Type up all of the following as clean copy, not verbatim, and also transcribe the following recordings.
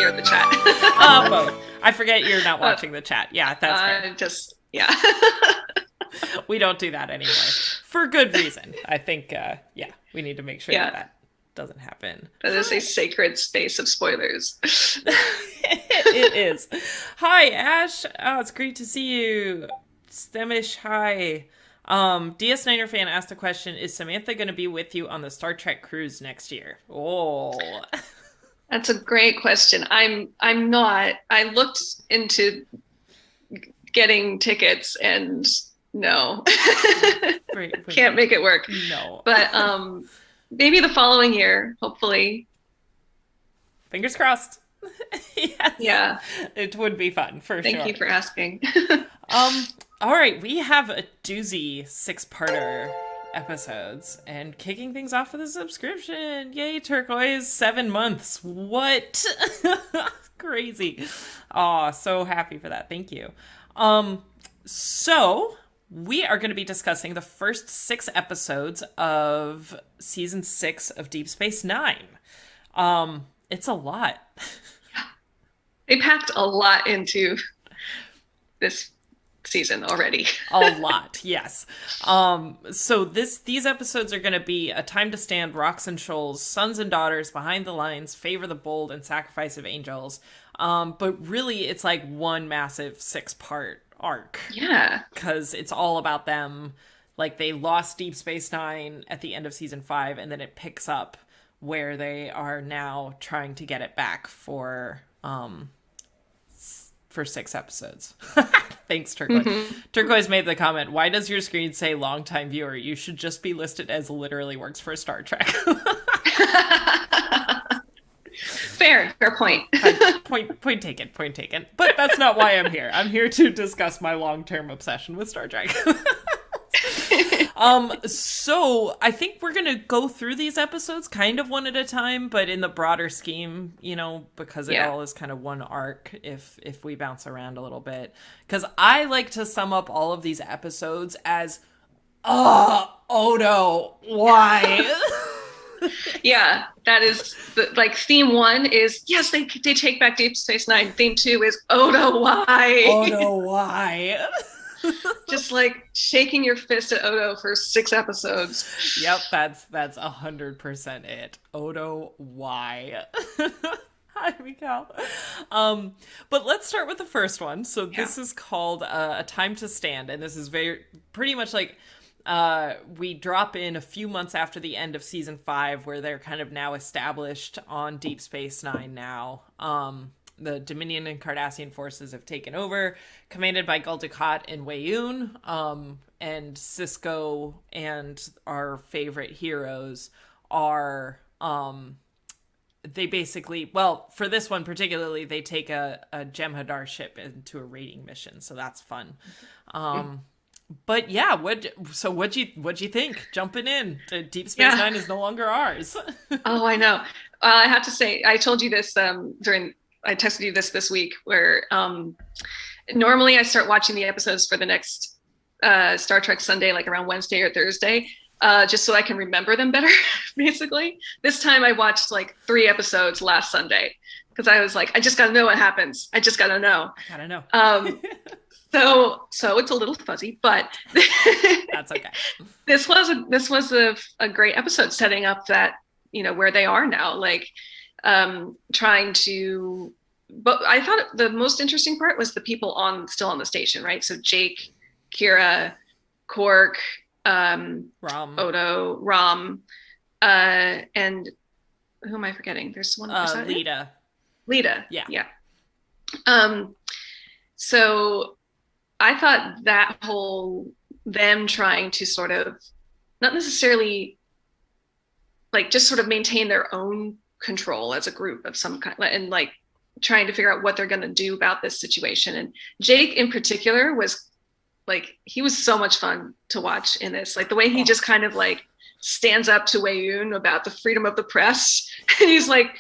or the chat? Both. I forget you're not watching the chat. Yeah, that's fair. Yeah. We don't do that anymore for good reason. I think, we need to make sure that doesn't happen. That is a sacred space of spoilers. It is. Hi, Ash. Oh, it's great to see you. Stemish, hi. DS9er fan asked the question, is Samantha going to be with you on the Star Trek cruise next year? Oh. That's a great question. I'm not. I looked into getting tickets and no. Can't make it work. No. But maybe the following year, hopefully. Fingers crossed. Yes. Yeah. It would be fun, for sure. Thank you for asking. All right, we have a doozy 6-parter episodes, and kicking things off with a subscription. Yay, Turquoise, 7 months. What? Crazy. Aw, so happy for that. Thank you. So we are going to be discussing the first 6 episodes of season 6 of Deep Space Nine. It's a lot. They packed a lot into this season already. A lot, yes. So these episodes are going to be A Time to Stand, Rocks and Shoals, Sons and Daughters, Behind the Lines, Favor the Bold, and Sacrifice of Angels. But really, it's like one massive 6-part arc. Yeah. Because it's all about them. Like, they lost Deep Space Nine at the end of season 5, and then it picks up where they are now trying to get it back for 6 episodes. Thanks, Turquoise. Mm-hmm. Turquoise made the comment, why does your screen say longtime viewer? You should just be listed as literally works for Star Trek. Fair point. Point taken. But that's not why I'm here. I'm here to discuss my long-term obsession with Star Trek. So I think we're gonna go through these episodes kind of one at a time, but in the broader scheme, because it all is kind of one arc if we bounce around a little bit. Because I like to sum up all of these episodes as, oh no, why? Yeah, that is theme 1 is yes, they take back Deep Space Nine. Theme 2 is oh no, why? Oh no, why? Just like shaking your fist at Odo for 6 episodes. Yep, that's 100% it. Odo, why? Hi, Mikal. But let's start with the first one. So this is called A Time to Stand, and this is pretty much like we drop in a few months after the end of season 5, where they're kind of now established on Deep Space Nine now. The Dominion and Cardassian forces have taken over, commanded by Gul Dukat and Weyoun, and Sisko and our favorite heroes are, they basically, well, for this one particularly, they take a Jem'Hadar ship into a raiding mission, so that's fun. But yeah, what'd you think? Jumping in, Deep Space Nine is no longer ours. Oh, I know. I have to say, I told you this I texted you this week, where normally I start watching the episodes for the next Star Trek Sunday, like around Wednesday or Thursday, just so I can remember them better, basically. This time I watched like 3 episodes last Sunday because I was like, I just got to know what happens. I just got to know. I gotta know. So it's a little fuzzy, but that's okay. This was a great episode, setting up that, where they are now, like trying to. But I thought the most interesting part was the people still on the station, right? So Jake, Kira, Quark, Rom. Odo, Rom, and who am I forgetting? There's one. Lita. Lita. Yeah. So I thought that whole them trying to sort of not necessarily like just sort of maintain their own control as a group of some kind, and like trying to figure out what they're going to do about this situation. And Jake in particular was like, he was so much fun to watch in this, like the way he just kind of like stands up to Weyoun about the freedom of the press. And he's like,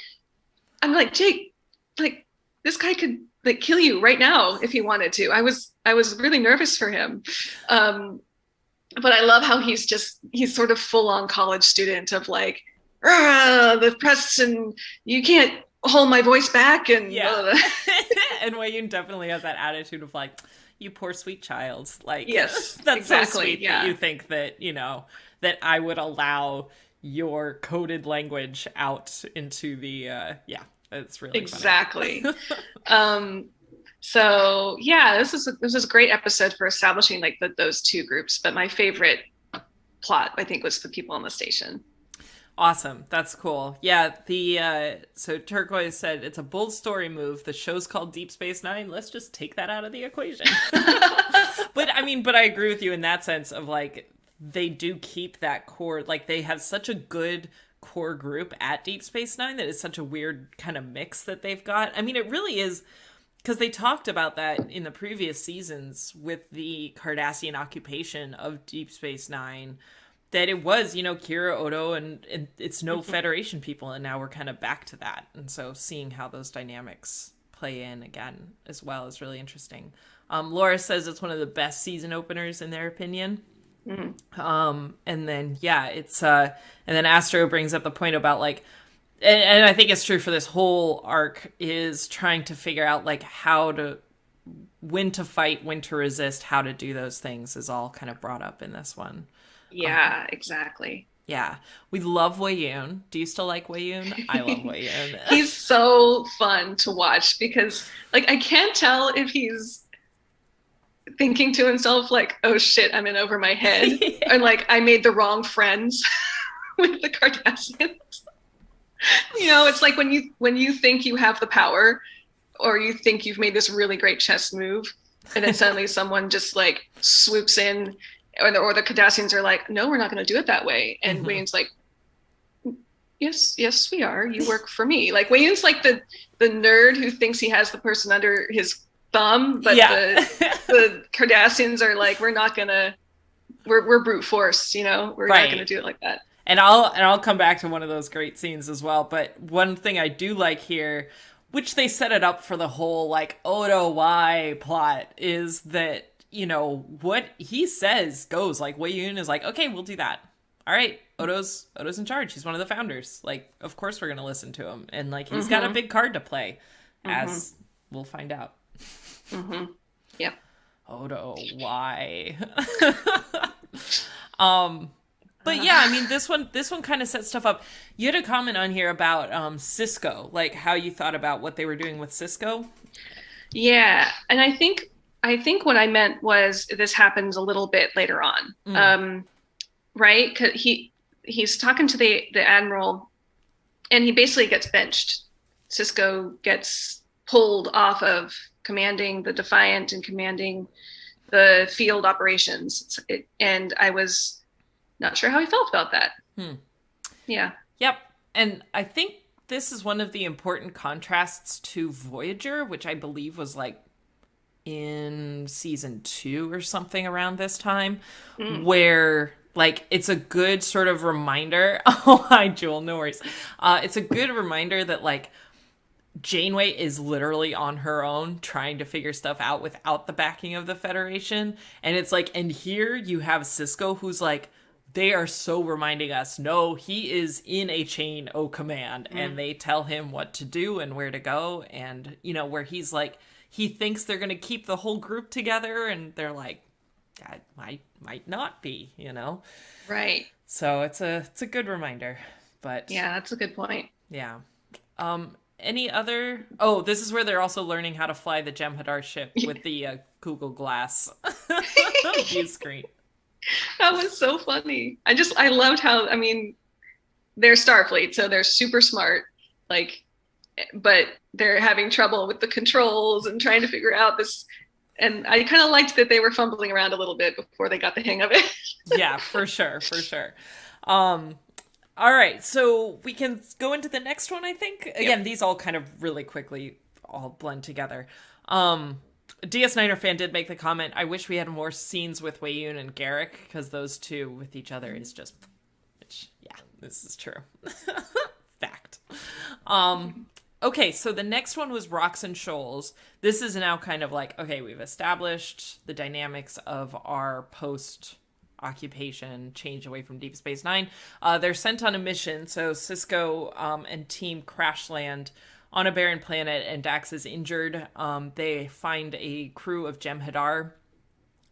I'm like, Jake, like this guy could like kill you right now if he wanted to. I was really nervous for him. But I love how he's sort of full on college student of like, the press, and you can't hold my voice back and Yeah. And Wayun definitely has that attitude of like, you poor sweet child. Like, yes, that's so exactly. sweet that you Yeah, think that, that I would allow your coded language out into the, yeah, it's really funny. exactly. Um, so yeah, this is a great episode for establishing like those two groups. But my favorite plot, I think, was the people on the station. Awesome. That's cool. Yeah, so Turquoise said it's a bold story move. The show's called Deep Space Nine. Let's just take that out of the equation. But I agree with you in that sense of like they do keep that core, like they have such a good core group at Deep Space Nine that it's such a weird kind of mix that they've got. I mean, it really is because they talked about that in the previous seasons with the Cardassian occupation of Deep Space Nine, that it was, Kira, Odo, and it's no Federation people, and now we're kind of back to that. And so seeing how those dynamics play in again as well is really interesting. Laura says it's one of the best season openers in their opinion. Mm. And then yeah, and then Astro brings up the point about like, and I think it's true for this whole arc, is trying to figure out like when to fight, when to resist, how to do those things is all kind of brought up in this one. Yeah, exactly. Yeah. We love Wayun. Do you still like Wayun? I love Wayun. He's so fun to watch because like I can't tell if he's thinking to himself like, oh shit, I'm in over my head, Yeah. or like I made the wrong friends with the Cardassians. It's like when you think you have the power, or you think you've made this really great chess move, and then suddenly someone just like swoops in, or the Cardassians are like, no, we're not going to do it that way, and Wayne's like, yes, we are. You work for me. Like Wayne's like the nerd who thinks he has the person under his thumb, but Yeah. the Cardassians are like, we're not gonna, we're brute force, we're not gonna Right. do it like that. And I'll come back to one of those great scenes as well. But one thing I do like here, which they set it up for the whole like Odo Y plot, is that what he says goes. Like Wei-Yun is like, okay, we'll do that. All right, Odo's in charge. He's one of the founders. Like, of course we're gonna listen to him, and like he's got a big card to play, as we'll find out. Yep. Odo Y. But yeah, I mean, this one kind of sets stuff up. You had a comment on here about Cisco, like how you thought about what they were doing with Cisco. Yeah, and I think what I meant was this happens a little bit later on, right? 'Cause he's talking to the admiral, and he basically gets benched. Cisco gets pulled off of commanding the Defiant and commanding the field operations, and I was not sure how he felt about that. Yeah. Yep. And I think this is one of the important contrasts to Voyager, which I believe was like in season 2 or something around this time, where like it's a good sort of reminder. Oh, hi, Jewel. No worries. It's a good reminder that like Janeway is literally on her own trying to figure stuff out without the backing of the Federation. And it's like, and here you have Cisco who's like, they are so reminding us, no, he is in a chain o' command, and they tell him what to do and where to go. And, where he's like, he thinks they're going to keep the whole group together, and they're like, that might not be, Right. So it's a good reminder. But Yeah, that's a good point. yeah. Any other? Oh, this is where they're also learning how to fly the Jem'Hadar ship with the Google Glass view screen. That was so funny. I loved how, I mean, they're Starfleet, so they're super smart, like, but they're having trouble with the controls and trying to figure out this. And I kind of liked that they were fumbling around a little bit before they got the hang of it. Yeah, for sure. All right, so we can go into the next one, I think. Again, these all kind of really quickly all blend together. DS9er fan did make the comment, I wish we had more scenes with Wei-Yun and Garrick, because those two with each other is just, yeah, this is true. Fact. Okay, so the next one was Rocks and Shoals. This is now kind of like, okay, we've established the dynamics of our post-occupation change away from Deep Space Nine. They're sent on a mission, so Cisco and team crash land on a barren planet and Dax is injured. They find a crew of Jem'Hadar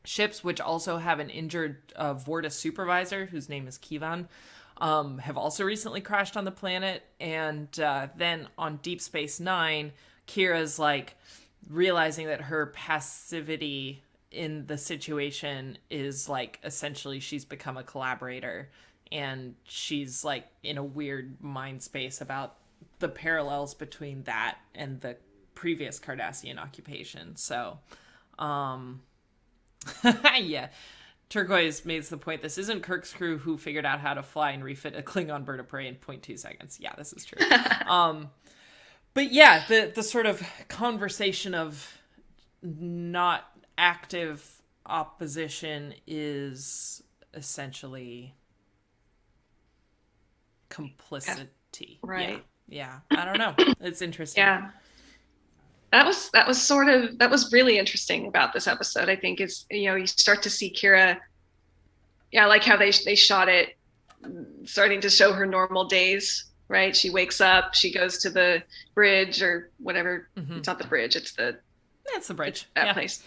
ships, which also have an injured Vorta supervisor, whose name is Kivan, have also recently crashed on the planet. And then on Deep Space Nine, Kira's like realizing that her passivity in the situation is like essentially she's become a collaborator, and she's like in a weird mind space about the parallels between that and the previous Cardassian occupation. So, yeah. Turquoise makes the point, this isn't Kirk's crew who figured out how to fly and refit a Klingon bird of prey in 0.2 seconds. Yeah, this is true. But yeah, the sort of conversation of not active opposition is essentially complicity. Right. Yeah. I don't know. It's interesting. Yeah. That was really interesting about this episode. I think is, you start to see Kira. Yeah, I like how they shot it, starting to show her normal days. Right, she wakes up, she goes to the bridge or whatever. Mm-hmm. It's not the bridge; it's the bridge. That place.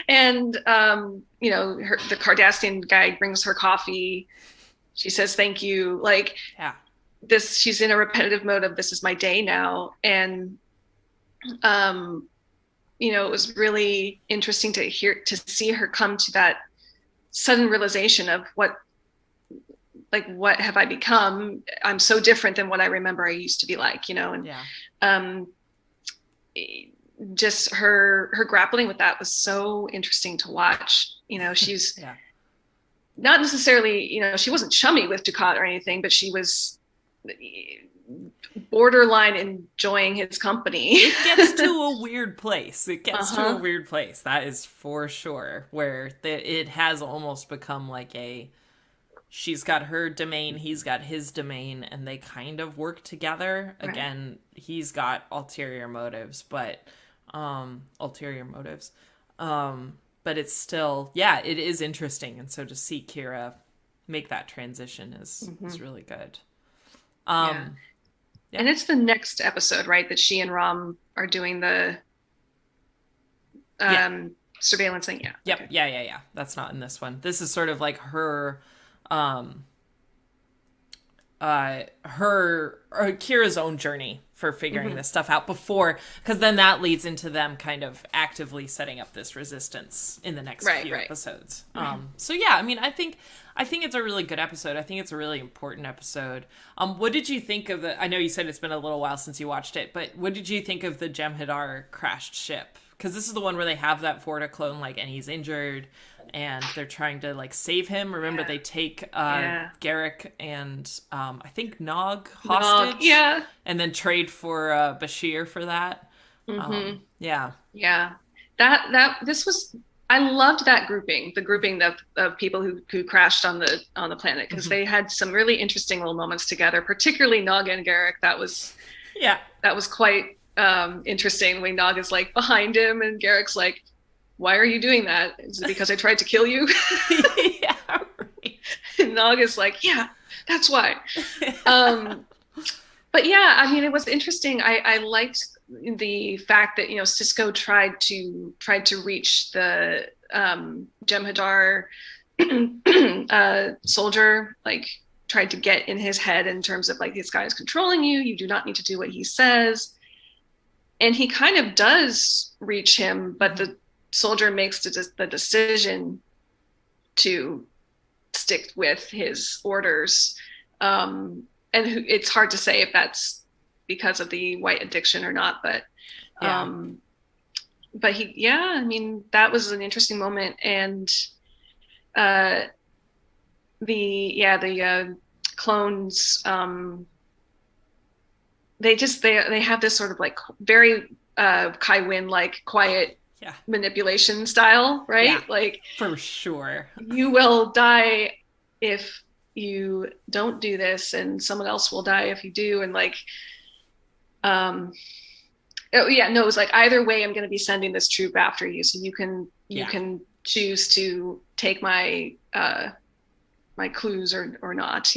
And the Cardassian guy brings her coffee. She says thank you. Like, this, she's in a repetitive mode of this is my day now, and it was really interesting to see her come to that sudden realization of what have I become? I'm so different than what I remember I used to be like, and just her grappling with that was so interesting to watch. She's not necessarily, she wasn't chummy with Dukat or anything, but she was borderline enjoying his company. It gets to a weird place. That is for sure, where it has almost become like she's got her domain, he's got his domain, and they kind of work together. Right. Again, he's got ulterior motives, but it's still, it is interesting. And so to see Kira make that transition is really good. And it's the next episode, right, that she and Rom are doing the surveillance thing. Yeah. Yep. Okay. Yeah. That's not in this one. This is sort of like her Kira's own journey for figuring this stuff out before, because then that leads into them kind of actively setting up this resistance in the next few episodes. So yeah, I mean, I think it's a really good episode. I think it's a really important episode. What did you think of I know you said it's been a little while since you watched it, but what did you think of the Jem'Hadar crashed ship? Because this is the one where they have that Vorta clone, and he's injured, and they're trying to save him. Remember, they take Garrick and I think Nog hostage, and then trade for Bashir for that. This was. I loved that grouping, the grouping of people who crashed on the planet, because they had some really interesting little moments together, particularly Nog and Garrick. That was quite interesting. When Nog is behind him and Garrick's like, why are you doing that? Is it because I tried to kill you? Yeah, right. And Nog is like, yeah, that's why. But yeah, I mean, it was interesting. I liked the fact that Cisco tried to reach the Jem'Hadar soldier, tried to get in his head in terms of this guy is controlling you. You do not need to do what he says, and he kind of does reach him, but the soldier makes the decision to stick with his orders. And it's hard to say if that's because of the white addiction or not, but I mean, that was an interesting moment. And the clones, they have this sort of very Kai Wynn quiet manipulation style, right? Yeah, for sure. You will die if you don't do this, and someone else will die if you do. And it was either way, I'm going to be sending this troop after you, so you can choose to take my my clues or not.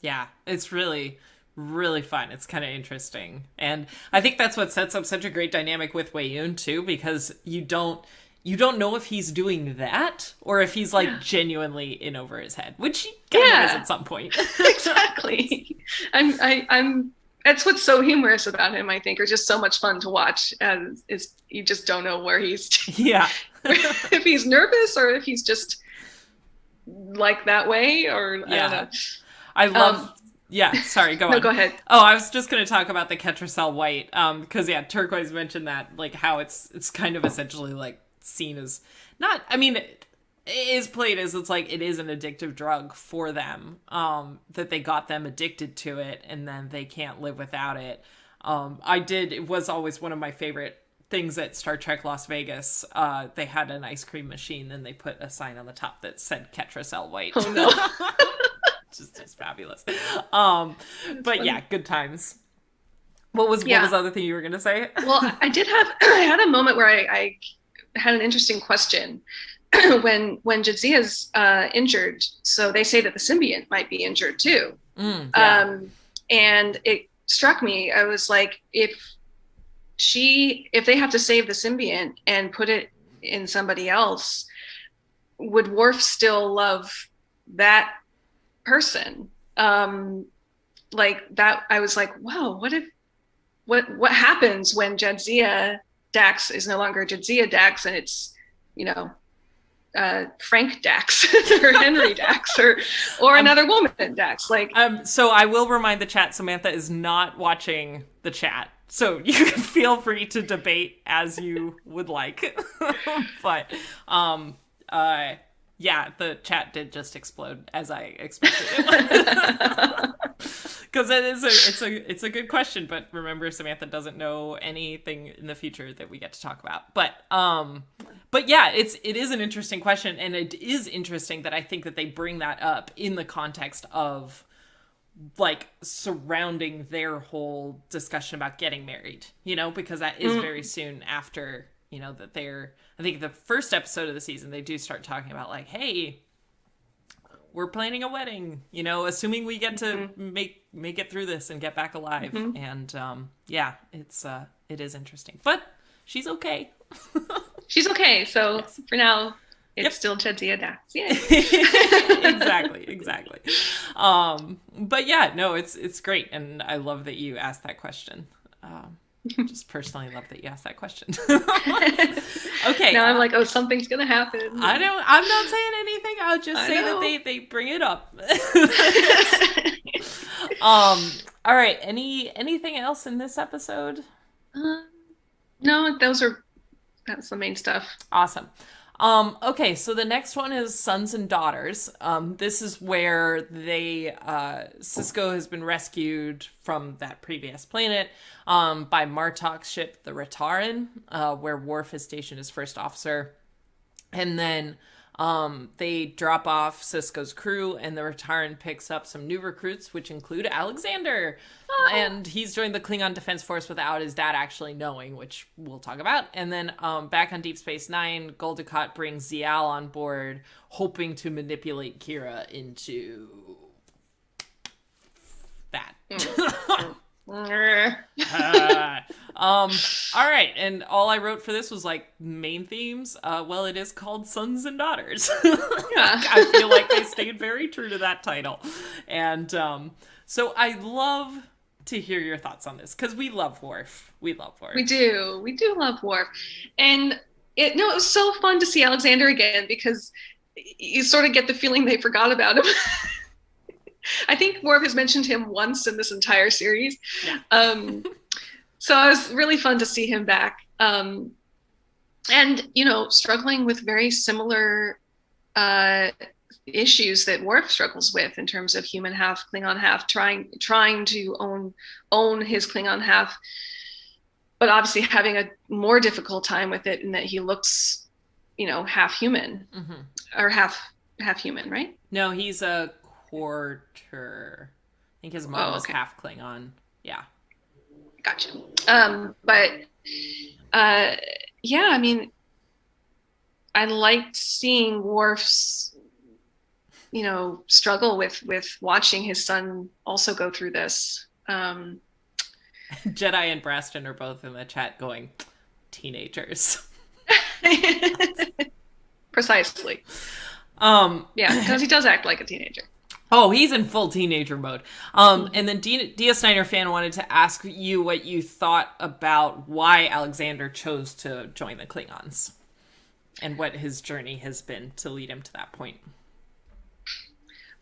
Yeah, it's really, really fun. It's kind of interesting. And I think that's what sets up such a great dynamic with Wei Yun too, because you don't know if he's doing that or if he's like Yeah. genuinely in over his head, which he kind of is Yeah, at some point. exactly. I'm that's what's so humorous about him, I think, or just so much fun to watch, as is you just don't know where he's Yeah. if he's nervous or if he's just like that way, or I don't Yeah. know. I love Um, yeah, sorry, go no, on. go ahead. Oh, I was just going to talk about the Ketracel White because yeah, Turquoise mentioned that like how it's kind of essentially like seen as not I mean it is played as it's like it is an addictive drug for them that they got them addicted to it and then they can't live without it. It was always one of my favorite things at Star Trek Las Vegas. They had an ice cream machine and they put a sign on the top that said Ketracel White. Oh no. Just fabulous. Um, It's but funny. yeah, good times. What was Yeah. the other thing you were gonna say? Well, I did have I had a moment where I had an interesting question when Jadzia's injured. So they say that the symbiont might be injured too. Yeah. Um, and it struck me. I was like, if they have to save the symbiont and put it in somebody else, would Worf still love that person? Like that, I was like, wow, what happens when Jadzia Dax is no longer Jadzia Dax and it's, you know, Frank Dax or Henry Dax or I'm another woman Dax. Like, so I will remind the chat Samantha is not watching the chat. So you can feel free to debate as you would like. But uh yeah, the chat did just explode as I expected it. Because it's a good question, but remember Samantha doesn't know anything in the future that we get to talk about. But yeah, it is an interesting question, and it is interesting that I think that they bring that up in the context of like surrounding their whole discussion about getting married, because that is very soon after, that they're I think the first episode of the season they do start talking about like, hey, we're planning a wedding, assuming we get to make it through this and get back alive. And yeah, it is interesting. But she's okay. she's okay. So Yes. for now, it's Yep. still Jadzia Dax. Yay. Exactly. But yeah, no, it's great, and I love that you asked that question. Just personally love that you asked that question. Okay. Now I'm like, oh, something's gonna happen. I'm not saying anything. I'll just say that they bring it up. All right. Anything else in this episode? uh, no, that's the main stuff. Awesome. Okay, so the next one is Sons and Daughters. This is where Sisko has been rescued from that previous planet, by Martok's ship, the Rataran, where Worf is stationed as first officer. And then, they drop off Sisko's crew, and the Rataran picks up some new recruits, which include Alexander. And he's joined the Klingon Defense Force without his dad actually knowing, which we'll talk about. And then back on Deep Space Nine, Gul Dukat brings Zial on board, hoping to manipulate Kira into that. All right, and all I wrote for this was like main themes. Well, it is called Sons and Daughters. Yeah. I feel like they stayed very true to that title. And so I love to hear your thoughts on this, because we love Worf. We We do love Worf, and it was so fun to see Alexander again, because you sort of get the feeling they forgot about him. I think Worf has mentioned him once in this entire series. Yeah. So it was really fun to see him back. And, struggling with very similar issues that Worf struggles with in terms of human half, Klingon half, trying to own his Klingon half, but obviously having a more difficult time with it in that he looks, half human, or half human, right? No, he's a quarter. I think his mom was Okay. half Klingon. Yeah. Gotcha. But yeah, I mean, I liked seeing Worf's, struggle with watching his son also go through this. Um, Jedi and Braston are both in the chat going, teenagers. precisely. Um, Yeah, because he does act like a teenager. oh, he's in full teenager mode. Mm-hmm. And then Dia Snyder fan wanted to ask you what you thought about why Alexander chose to join the Klingons and what his journey has been to lead him to that point.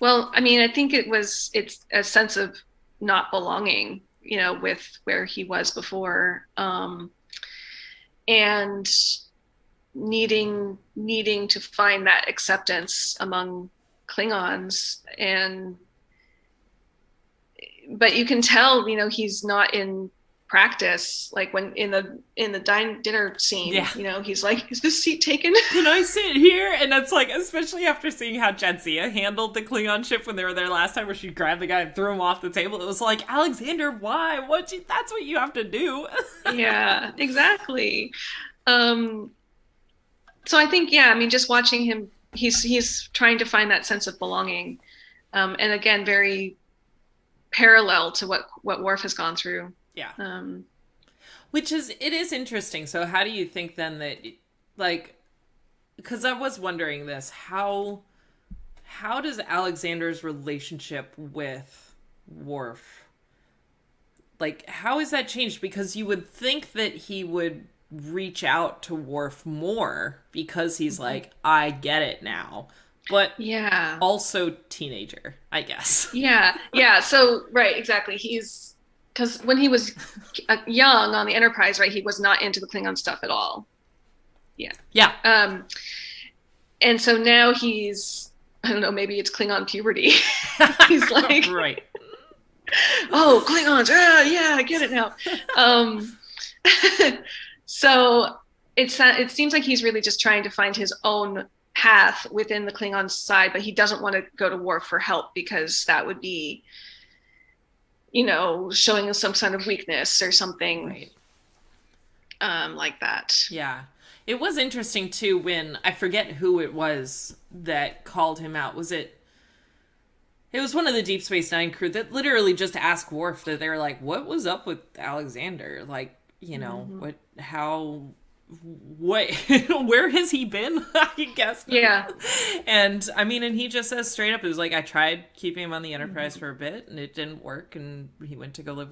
Well, I mean, I think it's a sense of not belonging, with where he was before, and needing to find that acceptance among Klingons, and but you can tell, he's not in practice. Like when in the dinner scene, Yeah. he's like, "Is this seat taken?" Can I sit here? And it's like, especially after seeing how Jadzia handled the Klingon ship when they were there last time, where she grabbed the guy and threw him off the table. It was like, Alexander, why? That's what you have to do. Yeah, exactly. Um, so I think, yeah, I mean, just watching him, he's trying to find that sense of belonging, and again, very parallel to what Worf has gone through. Yeah. Um, It is interesting. So how do you think then that, like, because I was wondering this, how does Alexander's relationship with Worf, like, how is that changed? Because you would think that he would reach out to Worf more because he's like, I get it now. But yeah, also teenager, I guess. yeah. So right, exactly. He's because when he was young on the Enterprise, right, he was not into the Klingon stuff at all. Yeah. Yeah. And so now he's, I don't know, maybe it's Klingon puberty. He's like, right. oh, Klingons, yeah, I get it now. Um, so it seems like he's really just trying to find his own path within the Klingon side, but he doesn't want to go to war for help because that would be, showing us some kind of weakness or something, right. Like that. Yeah. It was interesting too when I forget who it was that called him out. It was one of the Deep Space Nine crew that literally just asked Worf that they were like, what was up with Alexander? Like, Mm-hmm. what, where has he been? I guess. Yeah. And I mean, and he just says straight up, it was like, I tried keeping him on the Enterprise Mm-hmm. for a bit and it didn't work. And he went to go live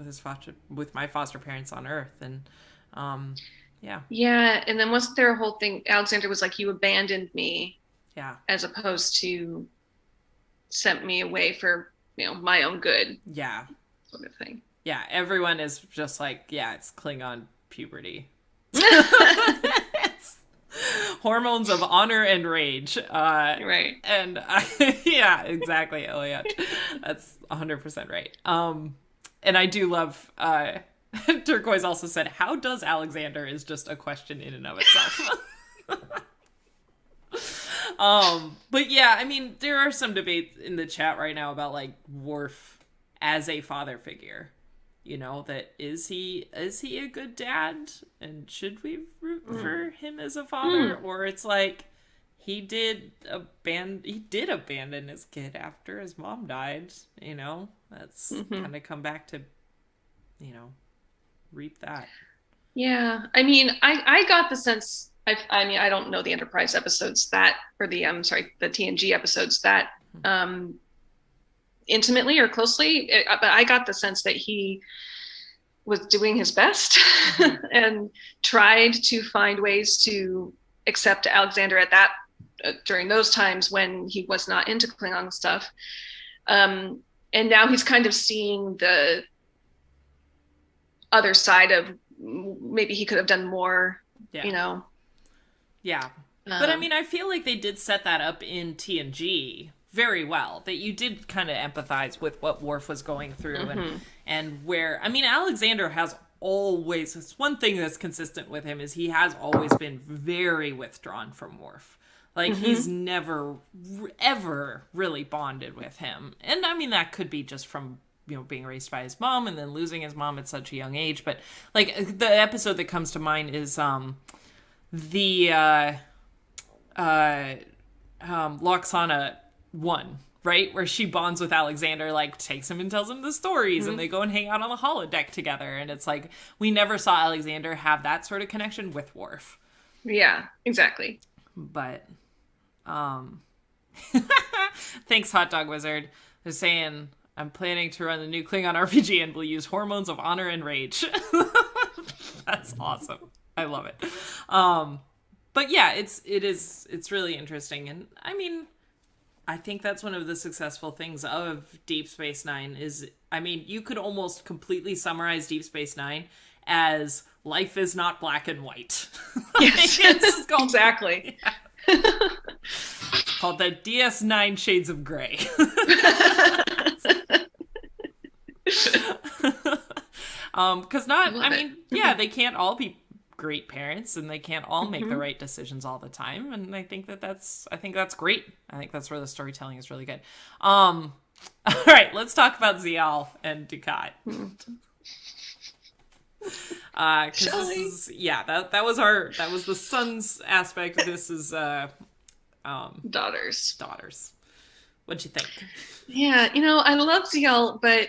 with my foster parents on Earth. And, yeah. Yeah. And then wasn't there a whole thing? Alexander was like, you abandoned me Yeah. as opposed to sent me away for, my own good, Yeah. sort of thing. Yeah. Everyone is just like, yeah, it's Klingon puberty. It's hormones of honor and rage. Right. And yeah, exactly, Elliot. That's 100% right. And I do love, Turquoise also said, how does Alexander is just a question in and of itself. But yeah, I mean, there are some debates in the chat right now about like Worf as a father figure. That is he a good dad, and should we root for him as a father, or it's like he did abandon his kid after his mom died. That's kind of come back to reap that. Yeah. I mean, I got the sense, I mean, I don't know the Enterprise episodes that, or the TNG episodes that, intimately or closely, but I got the sense that he was doing his best and tried to find ways to accept Alexander at that during those times when he was not into Klingon stuff. And now he's kind of seeing the other side of maybe he could have done more, Yeah. Yeah. But I mean, I feel like they did set that up in TNG very well. That you did kind of empathize with what Worf was going through, and where, I mean, Alexander has always, it's one thing that's consistent with him is he has always been very withdrawn from Worf. Like, he's never, ever really bonded with him. And I mean, that could be just from, being raised by his mom and then losing his mom at such a young age. But, like, the episode that comes to mind is the Loxana 1 right? Where she bonds with Alexander, like takes him and tells him the stories, and Mm-hmm. they go and hang out on the holodeck together. And it's like, we never saw Alexander have that sort of connection with Worf. Yeah, exactly. But, um, thanks, Hot Dog Wizard. They're saying, I'm planning to run the new Klingon RPG and will use hormones of honor and rage. That's awesome. I love it. But yeah, it's really interesting. And I mean, I think that's one of the successful things of Deep Space Nine is, I mean, you could almost completely summarize Deep Space Nine as life is not black and white. Yes, It's called, exactly. yeah, called the DS9 Shades of Grey. Because I mean, yeah, they can't all be great parents, and they can't all make the right decisions all the time. And I think that's great. I think that's where the storytelling is really good. All right, let's talk about Zial and Dukat. Because this is, yeah, that was the son's aspect. This is Daughters. What'd you think? Yeah, I love Ziel, but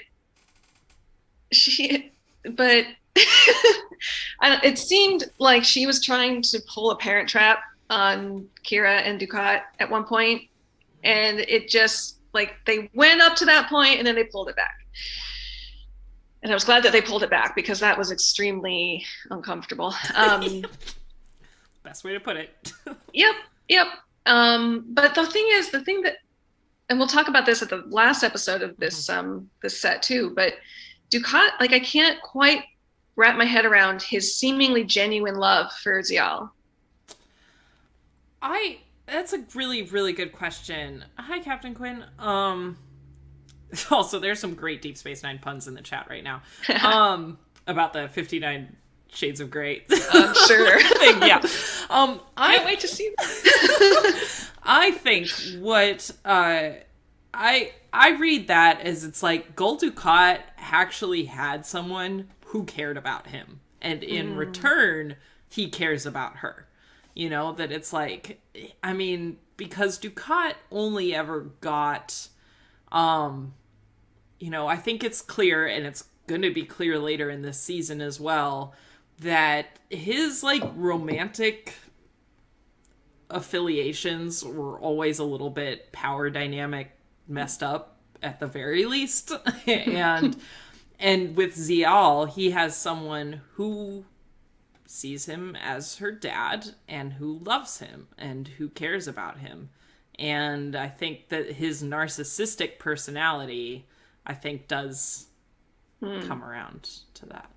it seemed like she was trying to pull a parent trap on Kira and Dukat at one point, and it just like they went up to that point and then they pulled it back. And I was glad that they pulled it back because that was extremely uncomfortable. Best way to put it. Yep. But the thing that, and we'll talk about this at the last episode of this this set too, but Dukat, like I can't quite wrap my head around his seemingly genuine love for Zial. That's a really, really good question. Hi, Captain Quinn. Also, there's some great Deep Space Nine puns in the chat right now. About the 59 Shades of Grey. I'm sure. Thing, yeah. Can't wait to see that. I think what I read that as it's like Gul Dukat actually had someone who cared about him, and in return, he cares about her. You know, that it's like, I mean, because Dukat only ever got, you know, I think it's clear, and it's going to be clear later in this season as well, that his, like, romantic affiliations were always a little bit power dynamic messed up at the very least. and with Zial, he has someone who sees him as her dad and who loves him and who cares about him. And I think that his narcissistic personality, I think, does come around to that.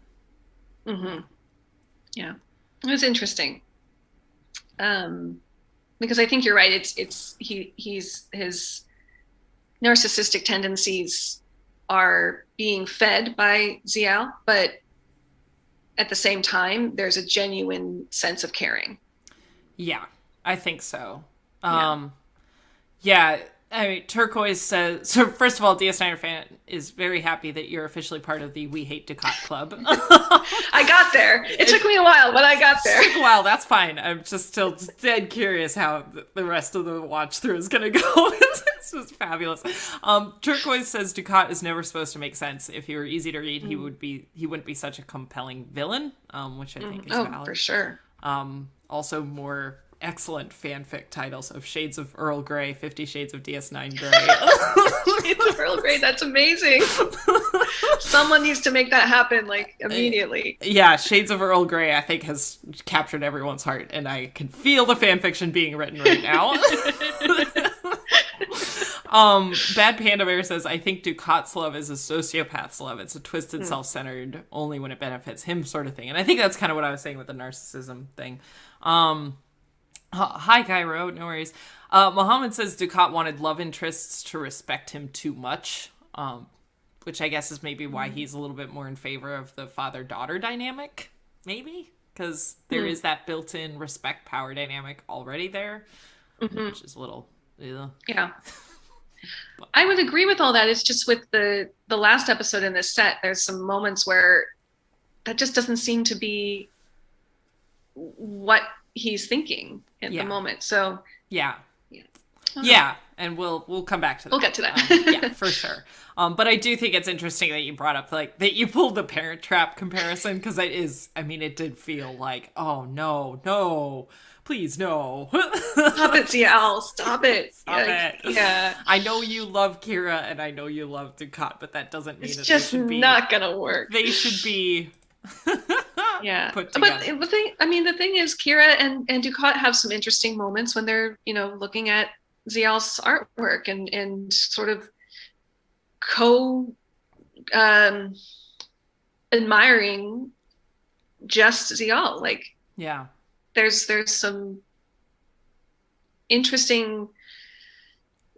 Yeah, it was interesting. Because I think you're right. He's his narcissistic tendencies are being fed by Zial, but at the same time, there's a genuine sense of caring. Yeah, I think so. Yeah, I mean, Turquoise says, so first of all, DS9 fan is very happy that you're officially part of the We Hate Dukat Club. I got there. It took me a while, but I got there. It took a while, that's fine. I'm just still dead curious how the rest of the watch through is going to go. It's just fabulous. Turquoise says Dukat is never supposed to make sense. If he were easy to read, he wouldn't be such a compelling villain, which I think is valid. For sure. Also more excellent fanfic titles of Shades of Earl Grey, 50 Shades of DS9 Grey. Shades of Earl Grey, that's amazing. Someone needs to make that happen, like, immediately. Yeah, Shades of Earl Grey, I think, has captured everyone's heart, and I can feel the fanfiction being written right now. Bad Panda Bear says, I think Dukat's love is a sociopath's love. It's a twisted, self-centered, only when it benefits him sort of thing. And I think that's kind of what I was saying with the narcissism thing. Hi, Cairo. No worries. Mohammed says Dukat wanted love interests to respect him too much, which I guess is maybe why he's a little bit more in favor of the father-daughter dynamic, maybe? Because there is that built-in respect-power dynamic already there, which is a little... Yeah. I would agree with all that. It's just with the last episode in this set, there's some moments where that just doesn't seem to be what he's thinking at the moment. So yeah. and we'll come back to We'll that. get to that. Yeah, for sure. But I do think it's interesting that you brought up like that you pulled the Parent Trap comparison, because it is. I mean, it did feel like, oh no, no, please no, Stop it, CL. Stop it. stop it. Yeah. I know you love Kira and I know you love Ducat, but that doesn't mean It's that just not gonna work. they should be Yeah. put But together. the thing is, Kira and Ducat have some interesting moments when they're, looking at Zial's artwork and sort of co um admiring just Zial. Like Yeah. there's some interesting,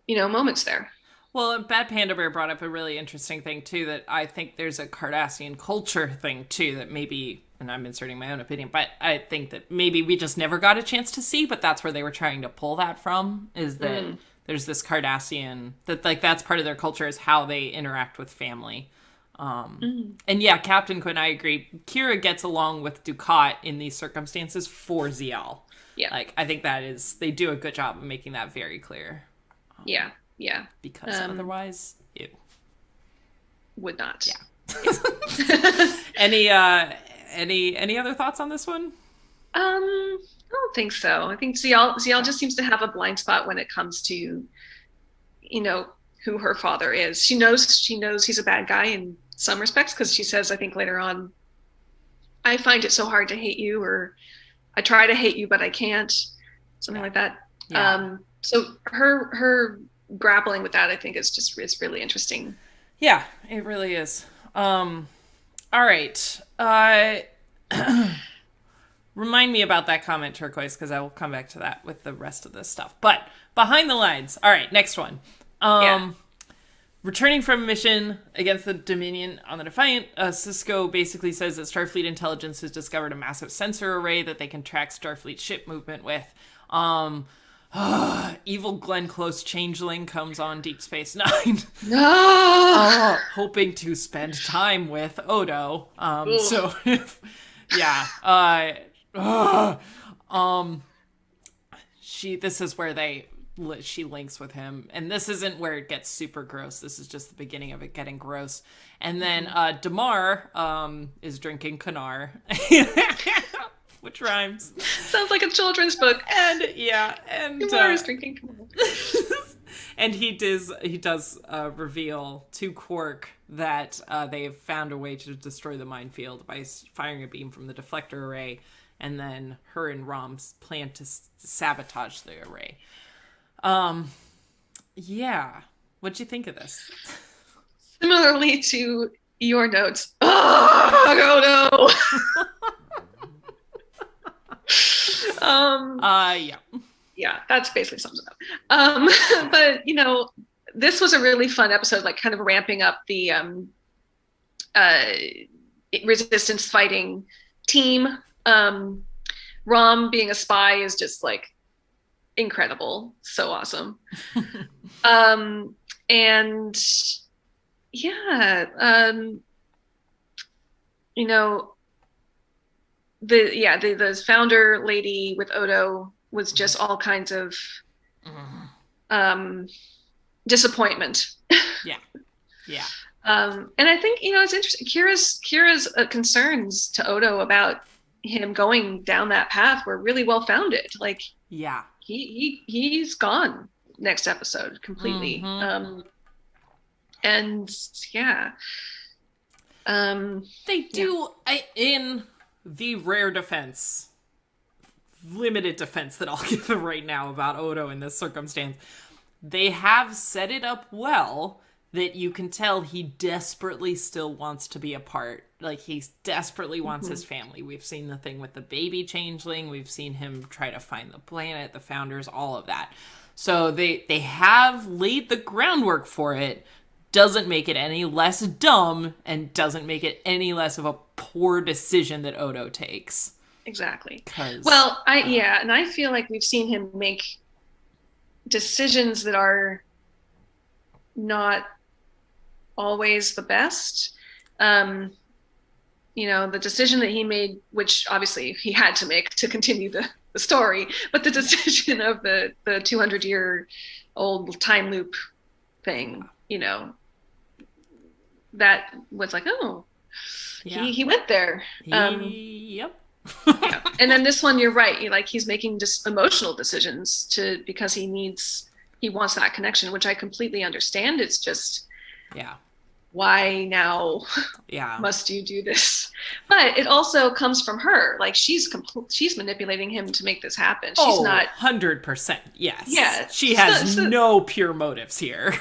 moments there. Well, Bad Panda Bear brought up a really interesting thing too, that I think there's a Cardassian culture thing too that maybe, and I'm inserting my own opinion, but I think that maybe we just never got a chance to see, but that's where they were trying to pull that from, is that there's this Cardassian, that like that's part of their culture, is how they interact with family. And yeah, Captain Quinn, I agree. Kira gets along with Ducat in these circumstances for Zial. Yeah. Like, I think they do a good job of making that very clear. Yeah. Yeah. Because otherwise, ew. Would not. Yeah. Any other thoughts on this one? I don't think so. I think Zial just seems to have a blind spot when it comes to, who her father is. She knows he's a bad guy in some respects, because she says, I think later on, I find it so hard to hate you, or I try to hate you, but I can't. Something like that. Yeah. So her grappling with that, I think, is really interesting. Yeah, it really is. All right. Remind me about that comment, Turquoise, because I will come back to that with the rest of this stuff. But behind the lines. All right, next one. Returning from a mission against the Dominion on the Defiant, Cisco basically says that Starfleet intelligence has discovered a massive sensor array that they can track Starfleet ship movement with. Evil Glenn Close Changeling comes on Deep Space Nine. No! Hoping to spend time with Odo. So, this is where she links with him, and this isn't where it gets super gross. This is just the beginning of it getting gross. And then Damar is drinking Kanar, which rhymes. Sounds like a children's book. And Damar is drinking Kanar. And he does reveal to Quark that they have found a way to destroy the minefield by firing a beam from the deflector array, and then her and Rom's plan to sabotage the array. Yeah. What'd you think of this? Similarly to your notes. Oh no. Yeah, that's basically sums it up. But this was a really fun episode, like kind of ramping up the resistance fighting team. Rom being a spy is just like incredible, so awesome. And yeah, the founder lady with Odo was just all kinds of disappointment. Yeah. And I think it's interesting. Kira's concerns to Odo about him going down that path were really well founded. Like, yeah, he's gone next episode completely. And yeah, they do in the rare defense, limited defense that I'll give them right now about Odo in this circumstance. They have set it up well that you can tell he desperately still wants to be a part. Like, he desperately wants his family. We've seen the thing with the baby changeling. We've seen him try to find the planet, the founders, all of that. So they have laid the groundwork for it. Doesn't make it any less dumb, and doesn't make it any less of a poor decision that Odo takes. Exactly. Well, and I feel like we've seen him make decisions that are not always the best. The decision that he made, which obviously he had to make to continue the story, but the decision of the 200-year old time loop thing, that was like, oh, Yeah. he went there. Yep. Yeah. And then this one, you're right. He's making just emotional decisions because he wants that connection, which I completely understand. It's just, Yeah. why now Yeah. must you do this? But it also comes from her. Like she's manipulating him to make this happen. She's not 100%. Yes. Yeah. She has no pure motives here.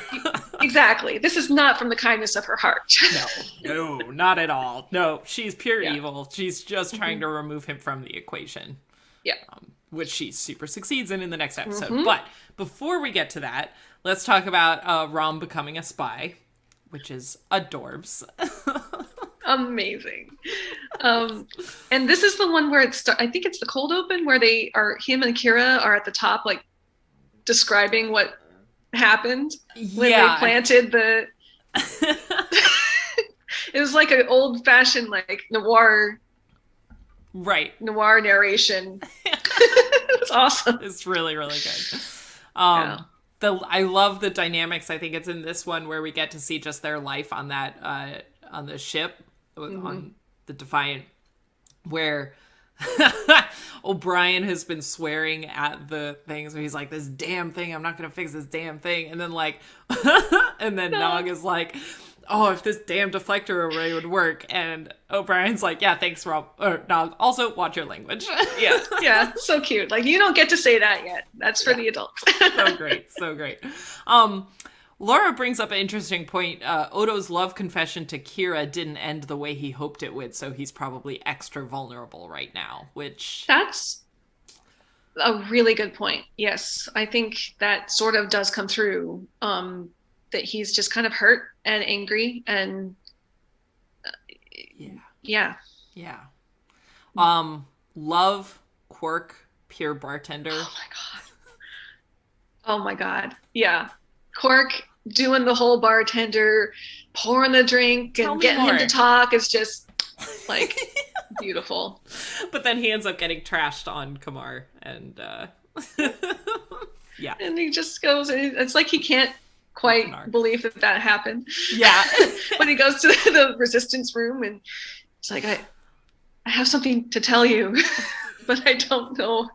Exactly. This is not from the kindness of her heart. No, not at all. No, she's pure evil. She's just trying to remove him from the equation. Yeah. Which she super succeeds in the next episode. But before we get to that, let's talk about Rom becoming a spy, which is adorbs. Amazing. And this is the one where I think it's the cold open where him and Kira are at the top, like describing what happened when they planted the. It was like an old fashioned like noir narration. It was awesome. It's really, really good. I love the dynamics. I think it's in this one where we get to see just their life on that on the ship on the Defiant, where O'Brien has been swearing at the things where he's like, this damn thing, I'm not gonna fix this damn thing, and then Nog is like, oh, if this damn deflector array would work, and O'Brien's like, yeah, thanks, Rob, or Nog, also watch your language. yeah, so cute. Like, you don't get to say that yet. That's for the adults. So great. Laura brings up an interesting point. Odo's love confession to Kira didn't end the way he hoped it would, so he's probably extra vulnerable right now, which... That's a really good point. Yes, I think that sort of does come through, that he's just kind of hurt and angry and... Yeah. Love, quirk, pure bartender. Oh my God. Yeah. Quark doing the whole bartender, pouring the drink and getting him to talk is just like beautiful. But then he ends up getting trashed on Kamar and yeah. And he just goes, it's like he can't quite believe that happened. Yeah. When he goes to the resistance room and it's like, I have something to tell you, but I don't know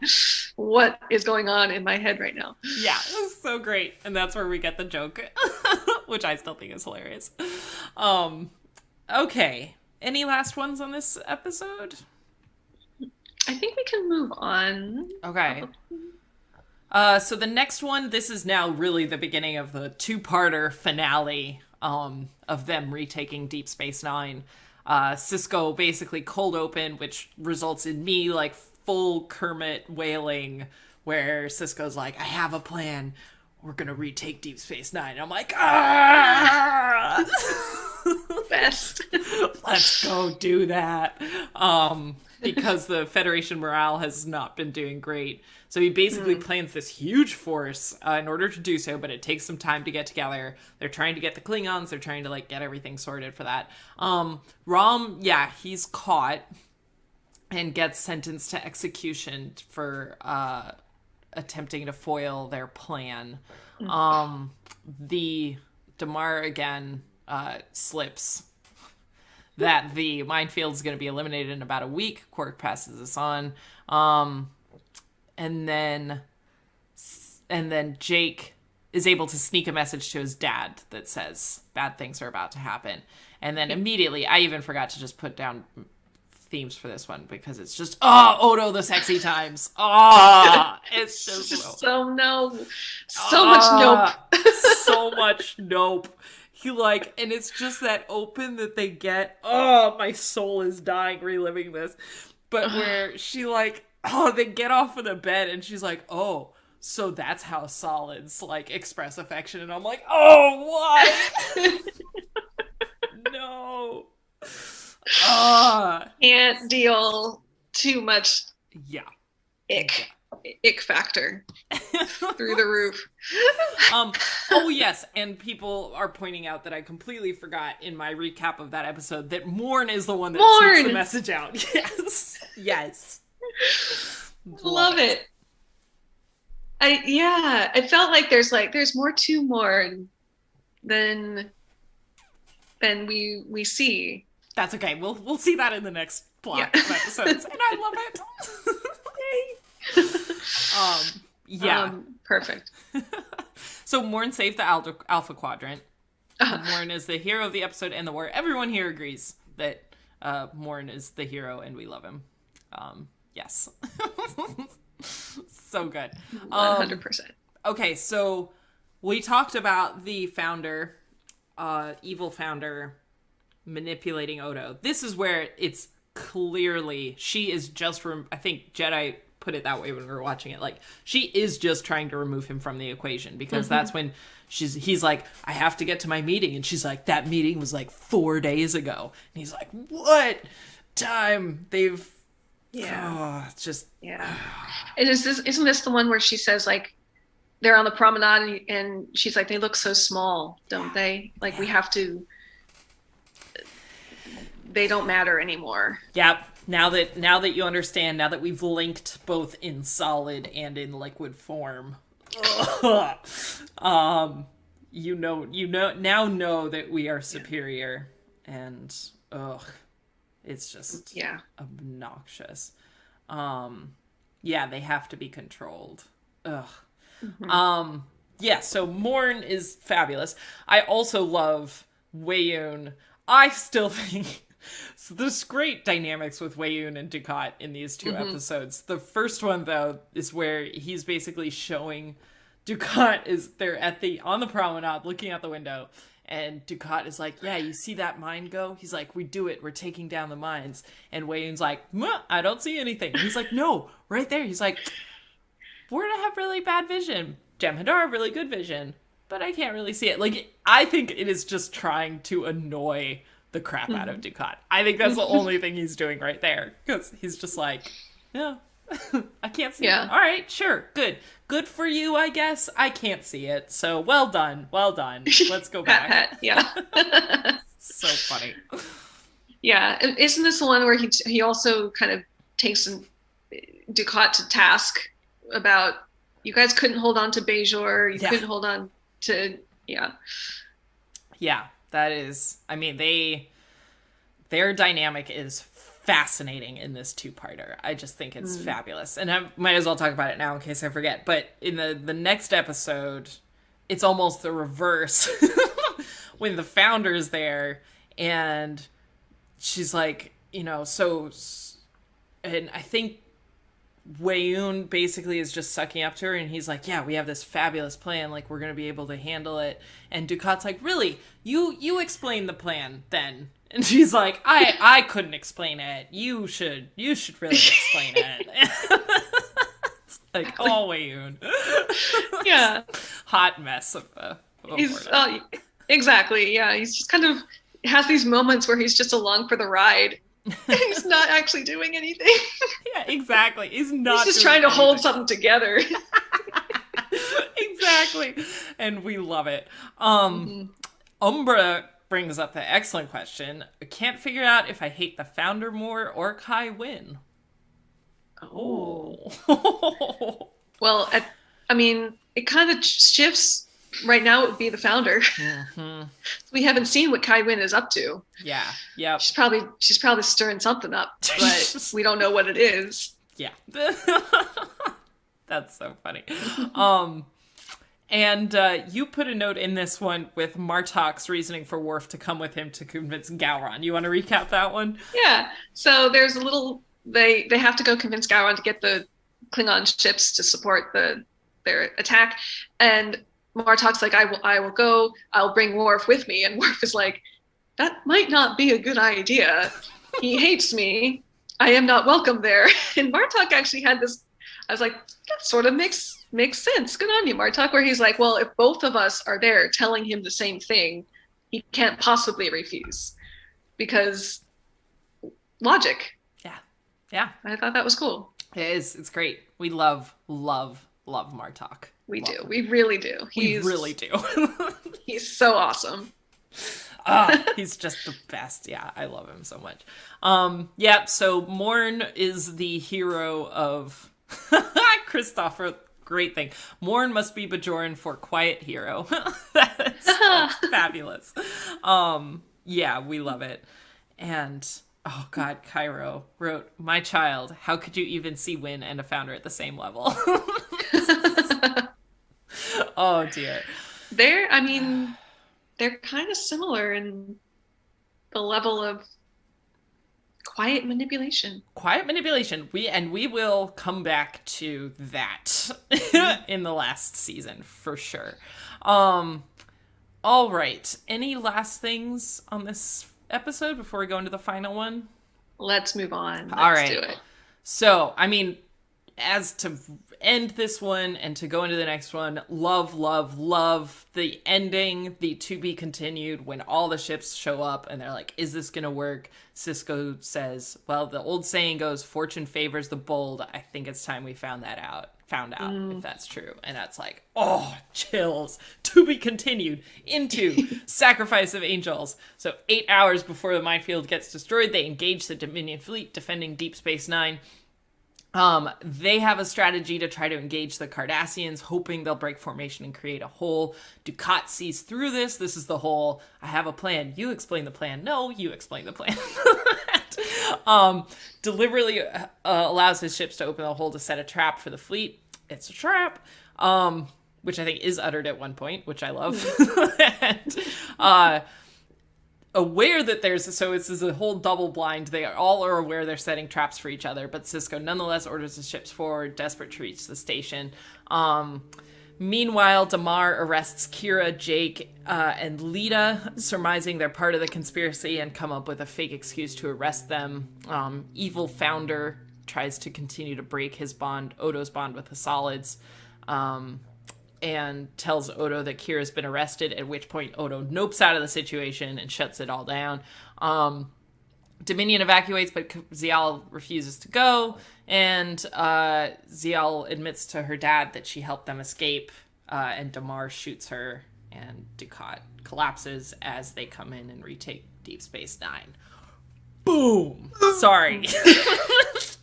what is going on in my head right now. Yeah, it was so great. And that's where we get the joke, which I still think is hilarious. Okay. Any last ones on this episode? I think we can move on. Okay. So the next one, this is now really the beginning of the two-parter finale of them retaking Deep Space Nine. Cisco basically cold open, which results in me like full Kermit wailing, where Cisco's like, I have a plan. We're gonna retake Deep Space Nine. And I'm like, ah! Best. Let's go do that. Because the Federation morale has not been doing great. So he basically plans this huge force in order to do so, but it takes some time to get together. They're trying to get the Klingons. They're trying to like get everything sorted for that. Rom, he's caught and gets sentenced to execution for attempting to foil their plan. The Damar again slips that the minefield is going to be eliminated in about a week. Quark passes this on. And then Jake is able to sneak a message to his dad that says bad things are about to happen. And then immediately, I even forgot to just put down themes for this one because it's just, Odo the sexy times. It's just so no. So much nope. So much nope. He and it's just that open that they get. Oh, my soul is dying reliving this. But where she they get off of the bed and she's like, oh, so that's how solids express affection. And I'm like, oh, what? No. Can't deal too much. Yeah. Ick factor through the roof. Oh yes, and people are pointing out that I completely forgot in my recap of that episode that Morn is the one that sends the message out. Yes. Love it. It felt like there's more to Morn than we see. That's okay. We'll see that in the next Yeah. block of episodes, and I love it. Yeah. Perfect. So Morn saved the Alpha Quadrant. Uh, Morn is the hero of the episode and the war. Everyone here agrees that Morn is the hero and we love him. Yes. So good. 100%. Okay, so we talked about the founder, evil founder, manipulating Odo. This is where it's clearly, she is just, I think Jedi put it that way when we were watching it. Like, she is just trying to remove him from the equation, because that's when he's like, I have to get to my meeting. And she's like, that meeting was like 4 days ago. And he's like, what time? It's just. Yeah. Isn't this the one where she says, like, they're on the promenade and she's like, they look so small, don't they? Like, we have to, they don't matter anymore. Yep. Now that you understand, now that we've linked both in solid and in liquid form, now know that we are superior, and it's just obnoxious. They have to be controlled. So Morn is fabulous. I also love Weyoun. I still think so there's great dynamics with Weyoun and Dukat in these two episodes. The first one, though, is where he's basically showing Dukat they're on the promenade looking out the window, and Dukat is like, yeah, you see that mine go? He's like, we do it. We're taking down the mines. And Weyoun's like, I don't see anything. And he's like, no, right there. He's like, Ward, I have really bad vision. Jem'Hadar, really good vision. But I can't really see it. Like, I think it is just trying to annoy the crap out of Dukat. I think that's the only thing he's doing right there. Because he's just like, yeah, I can't see it. All right, sure, good. Good for you, I guess. I can't see it. So, well done. Let's go back. Yeah. So funny. Yeah. Isn't this the one where he also kind of takes Dukat to task about, you guys couldn't hold on to Bajor, you couldn't hold on to, Yeah, that is, I mean, their dynamic is fascinating in this two-parter. I just think it's fabulous. And I might as well talk about it now in case I forget. But in the next episode, it's almost the reverse. When the founder's there and she's like, and I think Weyoun basically is just sucking up to her, and he's like, yeah, we have this fabulous plan, like, we're gonna be able to handle it. And Dukat's like, really? You explain the plan then. And she's like, I couldn't explain it. You should really explain it. It's like, oh, Weyoun. Yeah. Hot mess of he's exactly, yeah. He's just kind of has these moments where he's just along for the ride. He's not actually doing anything. Yeah, exactly. He's just trying to hold something together. Exactly. And we love it. Umbra brings up the excellent question. I can't figure out if I hate the founder more or Kai Wynn. Oh. Well, I mean, it kind of shifts. Right now, it would be the founder. We haven't seen what Kai Wynn is up to. Yeah, yeah. She's probably stirring something up, but we don't know what it is. Yeah, that's so funny. And you put a note in this one with Martok's reasoning for Wharf to come with him to convince Gowron. You want to recap that one? Yeah. So there's a little. They have to go convince Gowron to get the Klingon ships to support their attack, and Martok's like, I will go, I'll bring Wharf with me. And Wharf is like, that might not be a good idea. He hates me. I am not welcome there. And Martok actually had this, I was like, that sort of makes sense. Good on you, Martok. Where he's like, well, if both of us are there telling him the same thing, he can't possibly refuse. Because logic. Yeah. Yeah. I thought that was cool. It is. It's great. We love Martok. We do. We really do. We really do. He's so awesome. He's just the best. Yeah, I love him so much. So Morn is the hero of Christopher great thing. Morn must be Bajoran for quiet hero. That's fabulous. Yeah, we love it. And oh god, Cairo wrote, "My child, how could you even see Win and a founder at the same level?" Oh dear. I mean, they're kind of similar in the level of quiet manipulation. Quiet manipulation. We will come back to that in the last season for sure. All right. Any last things on this episode before we go into the final one? Let's move on. All Let's right. do it. So, I mean, as to end this one and to go into the next one, love, love, love the ending, the to be continued when all the ships show up and they're like, is this gonna work? Sisko says, well, the old saying goes, fortune favors the bold. I think it's time we found out if that's true. And that's like, oh, chills. To be continued into Sacrifice of Angels. So 8 hours before the minefield gets destroyed, they engage the Dominion fleet defending Deep Space Nine. They have a strategy to try to engage the Cardassians, hoping they'll break formation and create a hole. Dukat sees through this. This is the whole, I have a plan. You explain the plan. No, you explain the plan. Deliberately allows his ships to open the hole to set a trap for the fleet. It's a trap. Which I think is uttered at one point, which I love. And, aware that this is a whole double blind. They all are aware they're setting traps for each other, but Sisko nonetheless orders his ships forward, desperate to reach the station. Meanwhile, Damar arrests Kira, Jake, and Lita, surmising they're part of the conspiracy and come up with a fake excuse to arrest them. Evil Founder tries to continue to break Odo's bond with the Solids. And tells Odo that Kira's been arrested, at which point Odo nopes out of the situation and shuts it all down. Dominion evacuates, but Zial refuses to go, and Zial admits to her dad that she helped them escape, and Damar shoots her, and Dukat collapses as they come in and retake Deep Space Nine. Boom! Sorry.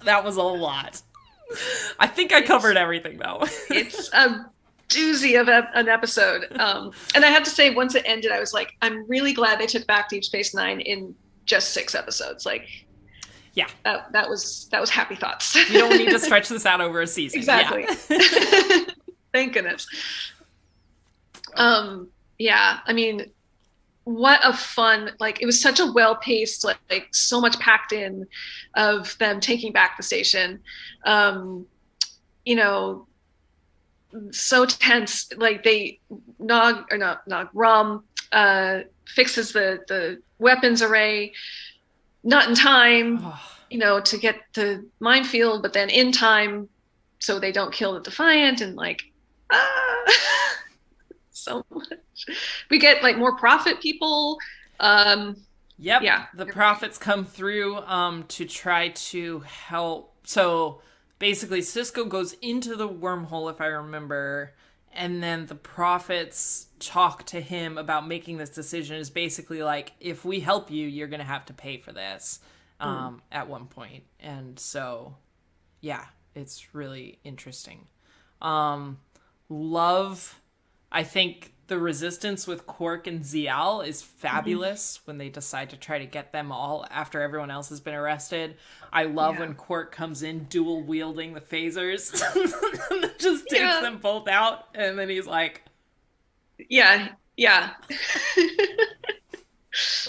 That was a lot. I think I covered everything, though. It's a doozy of an episode. And I have to say, once it ended, I was like, I'm really glad they took back Deep Space Nine in just 6 episodes. Like, yeah, that was happy thoughts. You don't need to stretch this out over a season. Exactly. Yeah. Thank goodness. Yeah, I mean, what a fun, like, it was such a well-paced, like so much packed in of them taking back the station. You know, so tense. Like, Rom fixes the weapons array, not in time, to get the minefield, but then in time so they don't kill the Defiant, and like, so much. We get like more Prophet people. Yep. Yeah. The Prophets come through to try to help. So basically, Sisko goes into the wormhole, if I remember, and then the Prophets talk to him about making this decision. Is basically like, if we help you, you're going to have to pay for this at one point. And so, yeah, it's really interesting. Love, I think the resistance with Quark and Zial is fabulous when they decide to try to get them all after everyone else has been arrested. I love when Quark comes in dual wielding the phasers. Just takes them both out, and then he's like, yeah.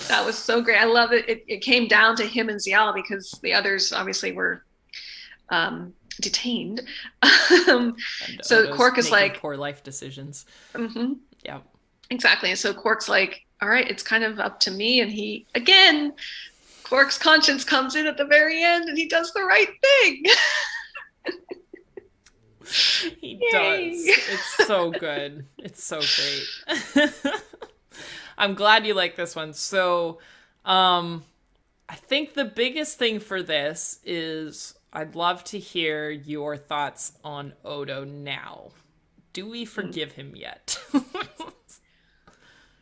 That was so great. I love it. It came down to him and Zial because the others obviously were detained. So Quark is like, poor life decisions. Mm-hmm. Yeah, exactly. And so Quark's like, all right, it's kind of up to me. And he, again, Quark's conscience comes in at the very end, and he does the right thing. He does. It's so good. It's so great. I'm glad you like this one. So, I think the biggest thing for this is I'd love to hear your thoughts on Odo now. Do we forgive him yet?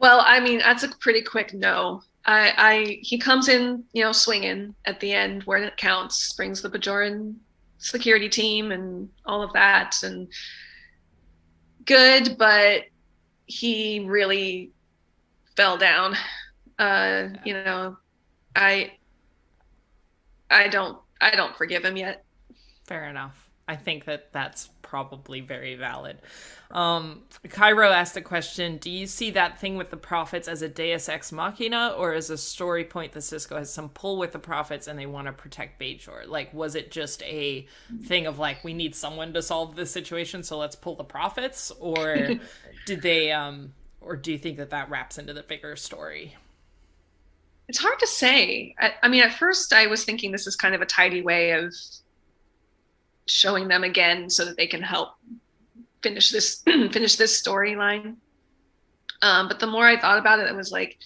Well, I mean, that's a pretty quick no. He comes in, swinging at the end where it counts, brings the Bajoran security team and all of that, and good, but he really fell down. Yeah, You know, I I don't forgive him yet. fair enough. I think that that's probably very valid. Cairo asked a question: do you see that thing with the prophets as a Deus ex machina, or as a story point that Cisco has some pull with the prophets and they want to protect Bajor? Like, was it just a thing of like, we need someone to solve this situation, so let's pull the prophets, or did they, or do you think that that wraps into the bigger story? It's hard to say. I mean, at first I was thinking this is kind of a tidy way of showing them again so that they can help finish this finish this storyline. But the more I thought about it, I was like,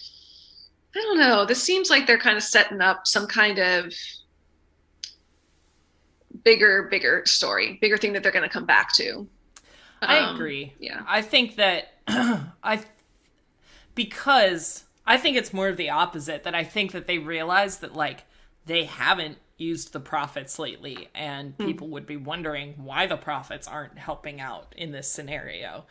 I don't know. This seems like they're kind of setting up some kind of bigger story, bigger thing that they're going to come back to. I agree. Yeah. I think that I because I think it's more of the opposite, that I think that they realize that like they haven't used the prophets lately, and people would be wondering why the prophets aren't helping out in this scenario,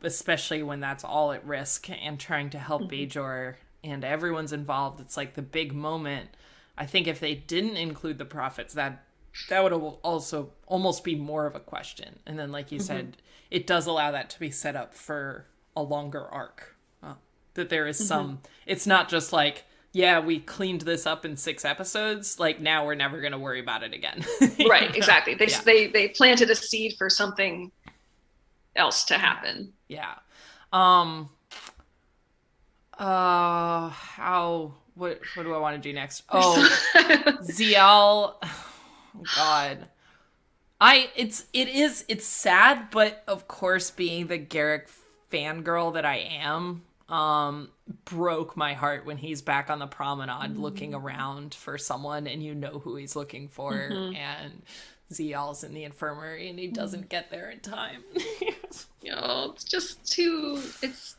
especially when that's all at risk and trying to help Bajor and everyone's involved. It's like the big moment. I think if they didn't include the prophets, that would also almost be more of a question. And then, like you said, it does allow that to be set up for a longer arc. That there is some, it's not just like, yeah, we cleaned this up in 6 episodes, like now we're never going to worry about it again. Right, exactly. They, Yeah. they planted a seed for something else to happen. Yeah. Um, what do I want to do next? Oh, Zial. Oh, God. It's sad, but of course, being the Garrick fangirl that I am, broke my heart when he's back on the promenade looking around for someone, and you know who he's looking for, and Zial's in the infirmary and he doesn't get there in time. It's just too, it's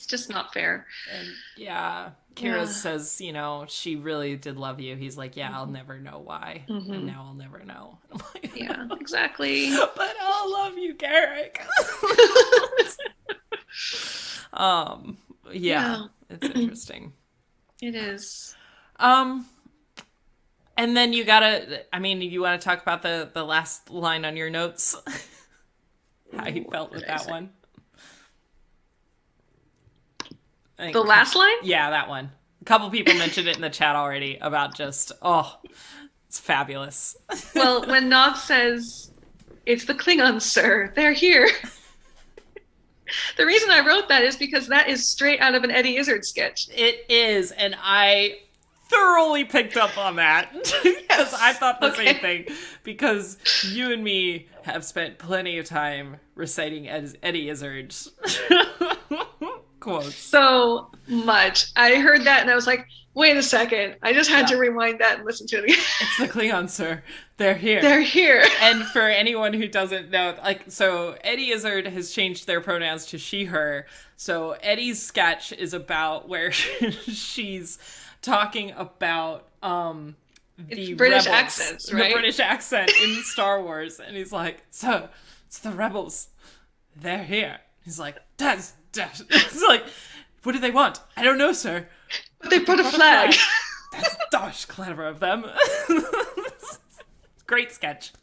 just not fair. And yeah, Kira says, she really did love you. He's like, yeah, I'll never know why. And now I'll never know. I'm like, Yeah, exactly. but I'll love you, Garrick. Yeah, it's interesting. It is. And then you want to talk about the last line on your notes? How you felt with that one? The last line? Yeah, that one. A couple people mentioned it in the chat already about just, it's fabulous. Well, when Nob says, it's the Klingons, sir, they're here. The reason I wrote that is because that is straight out of an Eddie Izzard sketch. It is, and I thoroughly picked up on that because I thought the same thing, because you and me have spent plenty of time reciting Eddie Izzard's quotes. So much. I heard that and I was like, wait a second. I just had to rewind that and listen to it again. It's the Klingons, sir. They're here. They're here. And for anyone who doesn't know, so Eddie Izzard has changed their pronouns to she, her. So Eddie's sketch is about where she's talking about the British rebels, accents, right? The British accent in Star Wars, and he's like, "So it's the rebels. They're here." He's like, "That's." It's like, what do they want? I don't know, sir. But they brought a flag. That's dosh clever of them. Great sketch.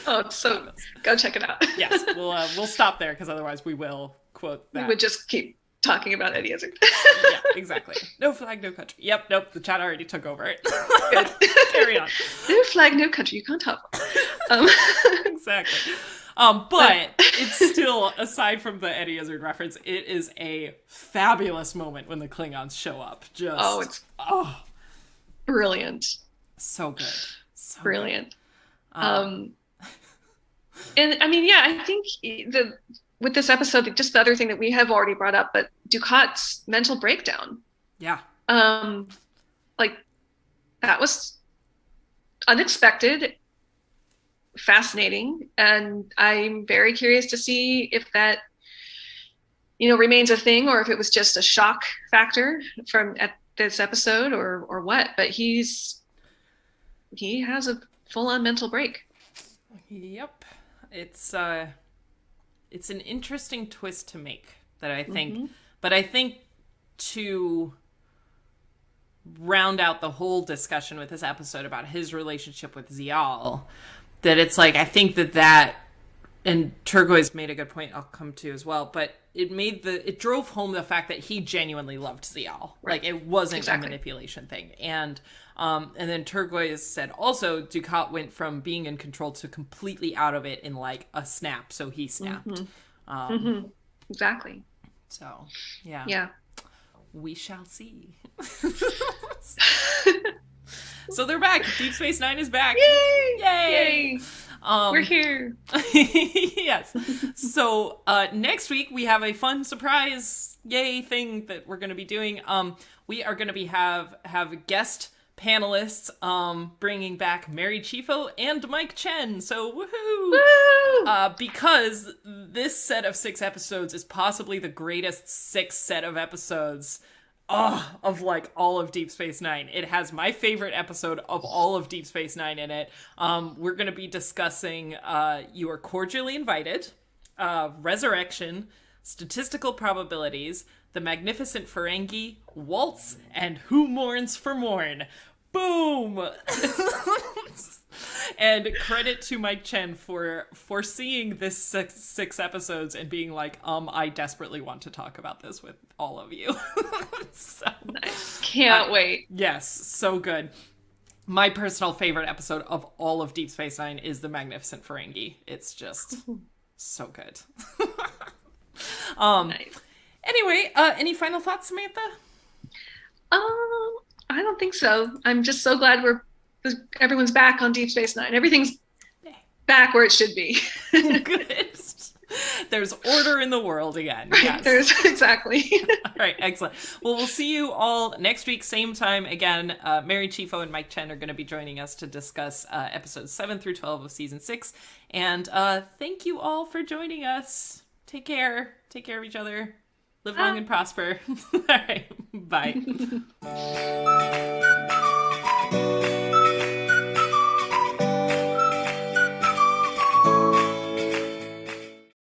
Oh, so go check it out. Yes, we'll stop there because otherwise we will quote that. We would just keep talking about Eddie Izzard. Yeah, exactly. No flag, no country. Yep, nope. The chat already took over it. Good. Carry on. No flag, no country. You can't talk. Exactly. But it's still, aside from the Eddie Izzard reference, it is a fabulous moment when the Klingons show up. It's brilliant. So good. So brilliant. Good. And I mean, I think with this episode, just the other thing that we have already brought up, but Ducat's mental breakdown. Yeah. Like that was unexpected, fascinating, and I'm very curious to see if that remains a thing, or if it was just a shock factor from at this episode, or what. But he has a full-on mental break. Yep. It's it's an interesting twist to make that I think, Mm-hmm. but I think to round out the whole discussion with this episode about his relationship with Zial, that it's like, I think that and Turquoise made a good point I'll come to as well, but it drove home the fact that he genuinely loved Zial. Right. Like, it wasn't exactly a manipulation thing. And then Turquoise said also Ducat went from being in control to completely out of it in like a snap, so he snapped. Mm-hmm. Exactly. So, yeah. Yeah. We shall see. So they're back. Deep Space Nine is back. Yay! Yay! We're here. Yes. So next week we have a fun surprise yay thing that we're going to be doing. We are going to have guest panelists bringing back Mary Chieffo and Mike Chen. So woohoo! Woo! Because this set of 6 episodes is possibly the greatest 6 set of episodes of like all of Deep Space Nine. It has my favorite episode of all of Deep Space Nine in it. We're going to be discussing You Are Cordially Invited, Resurrection, Statistical Probabilities, The Magnificent Ferengi, Waltz, and Who Mourns for Morn. Boom! And credit to Mike Chen for foreseeing this 6 episodes and being like, I desperately want to talk about this with all of you. So, nice. Can't wait. Yes, so good. My personal favorite episode of all of Deep Space Nine is The Magnificent Ferengi. It's just so good. Nice. Anyway, any final thoughts, Samantha? I don't think so. I'm just so glad everyone's back on Deep Space Nine. Everything's back where it should be. Good. There's order in the world again. Right, yes. There's exactly. All right, excellent. Well, we'll see you all next week, same time. Again, Mary Chieffo and Mike Chen are going to be joining us to discuss episodes 7 through 12 of season 6. And thank you all for joining us. Take care. Take care of each other. Live long and prosper. All right, bye.